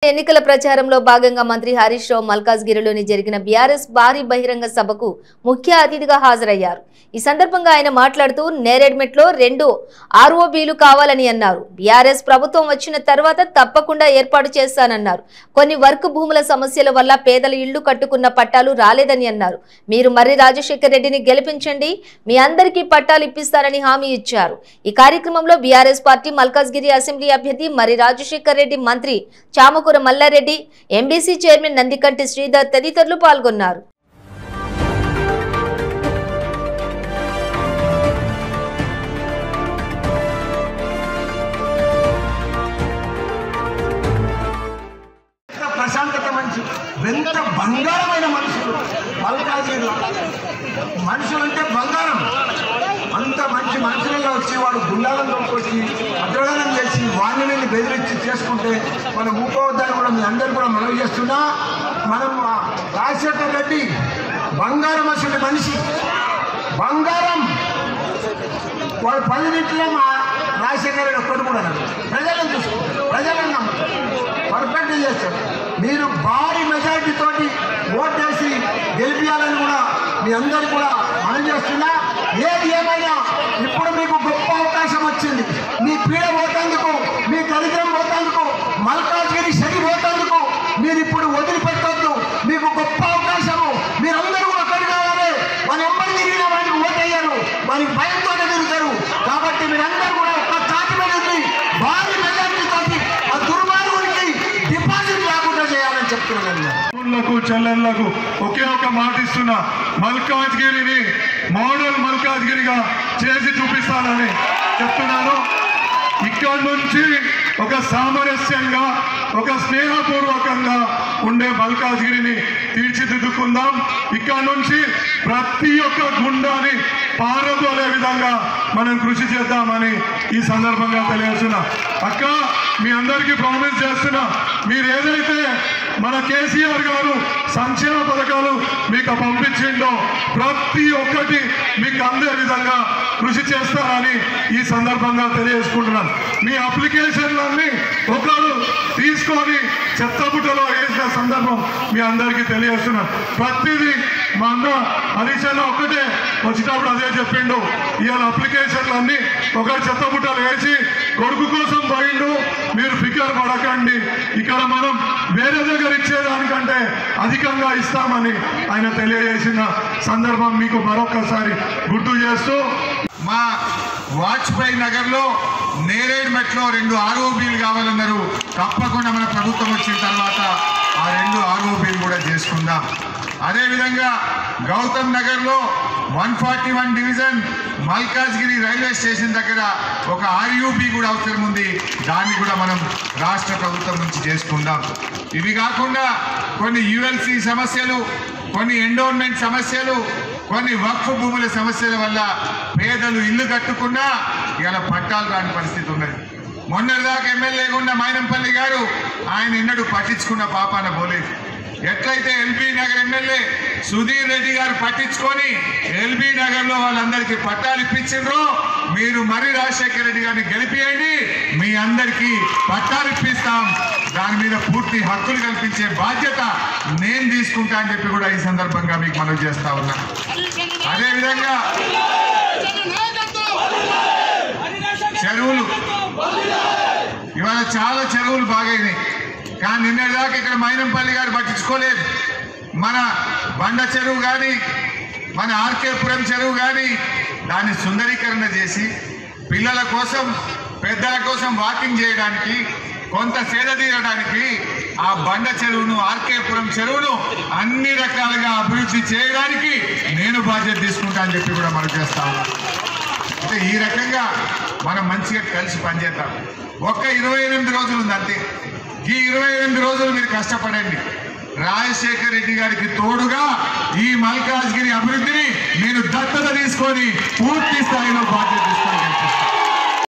ఎన్నికల ప్రచారంలో భాగంగా మంత్రి హరీష్ రావు మల్కాజ్గిరిలోని జరిగిన బీఆర్ఎస్ భారీ బహిరంగ సభకు ముఖ్య అతిథిగా హాజరయ్యారు. ఈ సందర్భంగా ఆయన మాట్లాడుతూ నేరేడ్మెట్లో 2 ఆర్ఓబీలు కావాలని అన్నారు. బీఆర్ఎస్ ప్రభుత్వం వచ్చిన తర్వాత తప్పకుండా ఏర్పాటు చేస్తానన్నారు. కొన్ని వర్క్ భూముల సమస్యల వల్ల పేదల ఇళ్లు కట్టుకున్న పట్టాలు రాలేదని అన్నారు. మీరు మర్రి రాజశేఖర్ రెడ్డిని గెలిపించండి, మీ అందరికీ పట్టాలు ఇప్పిస్తారని హామీ ఇచ్చారు. ఈ కార్యక్రమంలో బీఆర్ఎస్ పార్టీ మల్కాజ్గిరి అసెంబ్లీ అభ్యర్థి మర్రి రాజశేఖర్ రెడ్డి, మంత్రి చామకూర మల్లారెడ్డి, ఎంబీసీ చైర్మన్ నందికంటి శ్రీధర్ తదితరులు పాల్గొన్నారు. ప్రశాంతత మంచి ఎంత బంగారమైన మనుషులు మల్కాజ్గిరిలో మనుషులు అంటే బంగారం. అంత మంచి మనుషులలో వచ్చి వాడు గుండాలను వచ్చి అగ్రదానం చేసి వాడిని మీద బెదిరించి చేసుకుంటే మనం ఊపోవద్దని కూడా మీ అందరూ కూడా మనవి చేస్తున్నా. మనం రాజశేఖర్ రెడ్డి బంగారం అసలు మనిషి బంగారం. వాడు 10 మా రాజశేఖర్ రెడ్డి ఒక్కడు కూడా ప్రజలను చూసుకుంటారు, ప్రజలను నమ్ముతారు, పర్ఫెక్ట్ చేస్తారు. మీరు భారీ మెజారిటీ తోటి ఓటేసి గెలిపించాలని కూడా మీ అందరూ కూడా మనం చేస్తున్నా. ఏది ఏమైనా ఇప్పుడు మీకు గొప్ప అవకాశం వచ్చింది. మీ పీడ పోతందుకు, మీ దరిద్రం పోతందుకు, మల్కాజ్గిరి శని పోతందుకు మీరు ఇప్పుడు వదిలిపెట్టొద్దు. మీకు గొప్ప అవకాశము. మీరందరూ కూడా ఒకటి కావాలి. వాళ్ళు ఎమ్మడి తిరిగిన వాడికి ఓటయ్యారు, వారికి భయంతోనే తిరుగుతారు. కాబట్టి మీరందరూ కూడా ఒక్క చాటి మీద భారీ మెజారిటీ తోటి ఆ దుర్మార్గుడికి డిపాజిట్ లేకుండా చేయాలని చెప్తున్నాను. చెల్లెళ్లకు ఒకే ఒక మాట ఇస్తున్నా, మల్కాజ్గిరిని మోడల్ మల్కాజ్గిరిగా చేసి చూపిస్తానని చెప్తున్నాను. ఇక్కడి నుంచి ఒక సామరస్యంగా, ఒక స్నేహపూర్వకంగా ఉండే మల్కాజ్గిరిని తీర్చిదిద్దుకుందాం. ఇక్కడ నుంచి ప్రతి ఒక్క గుండాని పారదోలే విధంగా మనం కృషి చేద్దామని ఈ సందర్భంగా తెలియజేస్తున్నా. అక్క, మీ అందరికీ ప్రామిస్ చేస్తున్నా, మీరు ఏదైతే మన కేసీఆర్ గారు సంక్షేమ పథకాలు మీకు పంపించిండో ప్రతి ఒక్కటి మీకు అందే విధంగా కృషి చేస్తారని ఈ సందర్భంగా తెలియజేసుకుంటున్నాను. మీ అప్లికేషన్లన్నీ ఒకరు తీసుకొని చెత్తబుట్టలో వేసిన సందర్భం మీ అందరికీ తెలియజేస్తున్నాను. ప్రతిదీ మా అన్న హరీష్ అన్న ఒక్కటే వచ్చేటప్పుడు అదే చెప్పిండు. ఇవాళ అప్లికేషన్లన్నీ ఒకరు చెత్తబుట్టలు వేసి కొడుకు కోసం పోయిండు. మీరు ఫికర్ పడకండి, ఇక్కడ మనం వేరే దగ్గర ఇచ్చేదానికంటే అధికంగా ఇస్తామని ఆయన తెలియజేసిన సందర్భం మీకు మరొకసారి గుర్తు చేస్తూ, మా వాజ్పేయి నగర్లో నేరేడ్మెట్లో 2 ఆర్ఓబీలు కావాలన్నారు. తప్పకుండా మన ప్రభుత్వం వచ్చిన తర్వాత ఆ 2 ఆర్ఓబీలు కూడా చేసుకుందాం. అదేవిధంగా గౌతమ్ నగర్లో 141 డివిజన్ మల్కాజ్గిరి రైల్వే స్టేషన్ దగ్గర ఒక ఆర్యూబీ కూడా అవసరం ఉంది. దాన్ని కూడా మనం రాష్ట్ర ప్రభుత్వం నుంచి చేసుకుందాం. ఇవి కాకుండా కొన్ని యుఎల్సి సమస్యలు, కొన్ని ఎండోన్మెంట్ సమస్యలు, కొన్ని వక్ఫ్ భూముల సమస్యల వల్ల పేదలు ఇల్లు కట్టుకున్నా ఇలా పట్టాలు రాని పరిస్థితి ఉన్నది. మొన్నటిదాకా ఎమ్మెల్యేగా ఉన్న మైనంపల్లి గారు ఆయన ఎన్నడూ పట్టించుకున్న పాపాన పోలేదు. ఎట్లయితే ఎల్బీ నగర్ ఎమ్మెల్యే సుధీర్ రెడ్డి గారు పట్టించుకొని ఎల్బీ నగర్లో వాళ్ళందరికీ పట్టాలు ఇప్పించిండ్రో, మీరు మర్రి రాజశేఖర్ రెడ్డి గారిని గెలిపియండి, మీ అందరికీ పట్టాలు ఇప్పిస్తాం. దాని మీద పూర్తి హక్కులు కల్పించే బాధ్యత నేను తీసుకుంటా అని చెప్పి కూడా ఈ సందర్భంగా మీకు మనవి చేస్తా ఉన్నా. అదేవిధంగా చెరువులు, ఇవాళ చాలా చెరువులు బాగైనాయి. కానీ నిన్నటిదాకా ఇక్కడ మైనంపల్లి గారు పట్టించుకోలేదు. మన బండ చెరువు కానీ, మన ఆర్కేపురం చెరువు కానీ దాన్ని సుందరీకరణ చేసి పిల్లల కోసం, పెద్దల కోసం వాకింగ్ చేయడానికి, కొంత సేద తీరడానికి ఆ బండ చెరువును, ఆర్కేపురం చెరువును అన్ని రకాలుగా అభివృద్ధి చేయడానికి నేను బాధ్యత తీసుకుంటా అని చెప్పి కూడా మనం చేస్తాము. అంటే ఈ రకంగా మనం మంచిగా కలిసి పనిచేద్దాం. ఒక్క 28 రోజులు ఉంది అంతే. ఈ 28 రోజులు మీరు కష్టపడండి. రాజశేఖర్ రెడ్డి గారికి తోడుగా ఈ మల్కాజ్గిరి అభివృద్ధిని నేను దత్తత తీసుకొని పూర్తి స్థాయిలో బాధ్యత తీసుకొని